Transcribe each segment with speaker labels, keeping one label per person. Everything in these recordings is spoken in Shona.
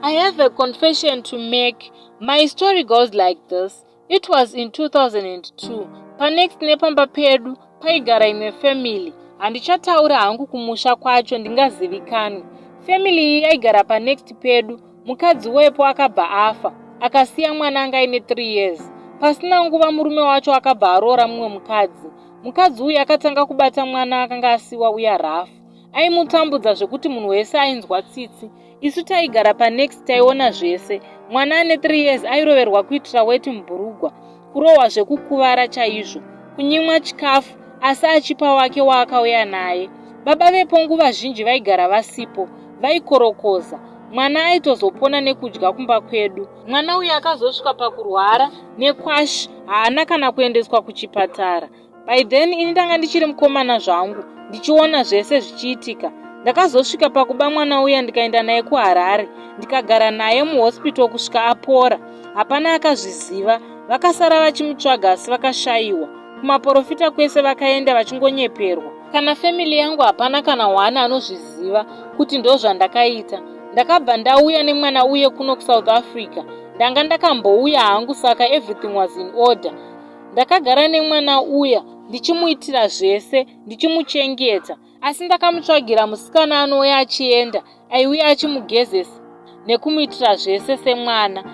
Speaker 1: I have a confession to make. My story goes like this. It was in 2002. Panext nepamba pedu paigara imwe family. Handichataura hangu kumusha kwacho ndingazivikanwi. Family iyi yaigara panext pedu. Mukadzi wepo akabva afa. Akasiya mwana anga aine 3 years. Pasina nguva murume wacho akabva aroora mumwe mukadzi. Mukadzi uyu akatanga kubata mwana akanga asiwa uya rafu. Aimutambudza zvekuti munhu wese ainzwa tsitsi. Isu taigara panext taiona zvese. Mwana ane 3 years airoverwa kuitira weti mburugwa. Kurohwa zvekukuvara chaizvo. Kunyimwa chikafu asi achipa wake waakauya naye. Baba vepo nguva zhinji vaigara vasipo. Vaikorokoza. Mwana aitozopona nekudya kumba kwedu. Mwana uyu akazosvika pakurwara nekwashi. Haana kana kuendeswa kuchipatara. By then ini ndanga ndichiri mukomana zvangu. Ndichiona zvese zvichiitika. Ndakazosvika pakuba mwana uya ndikaenda naye kuHarare. Ndikagara naye muhospital kusvika apora. Hapana akazviziva. Vakasara vachimutsvaga asi vakashayiwa. Kumaprofita kwese vakaenda vachingonyeperwa. Kana family yangu hapana kana wana anozviziva kuti ndozvandakaita. Ndakabva ndauya nemwana uye kuno kuSouth Africa. Ndanga ndakambouya hangu saka everything was in order. Ndakagara nemwana uya ndichimuitira zvese, ndichimuchengeta. Asi ndakamutsvagira musikana anouya achienda, aiuya achimugezesa nekumuitira zvese semwana.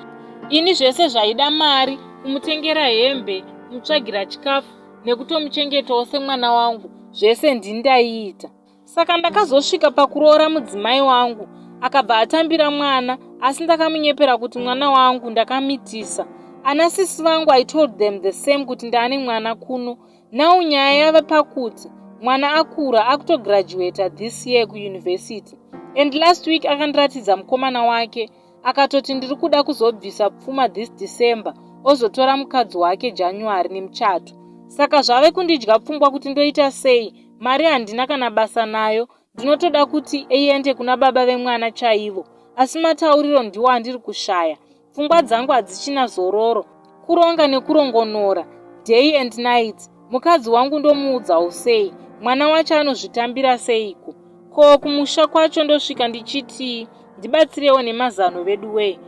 Speaker 1: Ini zvese zvaida mari, kumutengera hembe, kumutsvagira chikafu nekutomuchengetawo semwana wangu, zvese ndindaiita. Saka ndakazosvika pakuroora mudzimai wangu, akabva atambira mwana, asi ndakamunyepera kuti mwana wangu ndakamitisa. Anasisi vangu I told them the same kuti ndane mwana kuno. Now nyaya yava pakuti mwana akura akutograduate this year kuuniversity. And last week akandiratidza mukomana wake akatoti ndiri kuda kuzobvisa pfuma this December ozotora mukadzi wake January nemuchato. Saka zvave kundidya pfungwa kuti ndoita sei. Mari handina kana basa nayo. Ndinotoda kuti eiende kuna baba vemwana chaivo. Asi matauriro ndiwo andiri kushaya. Pfungwa dzangu hadzichina zororo. Kuronga nekurongonora day and night. Mukadzi wangu Ndomuudza Seyi. Mwana wacho anozvitambira seiko? Ko kumusha kwacho ndosvika ndichiti ndibatsirewo nemazano vedu wei.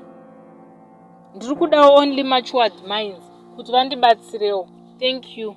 Speaker 1: Ndiri kudawo only matured minds kuti vandibatsirewo. Thank you.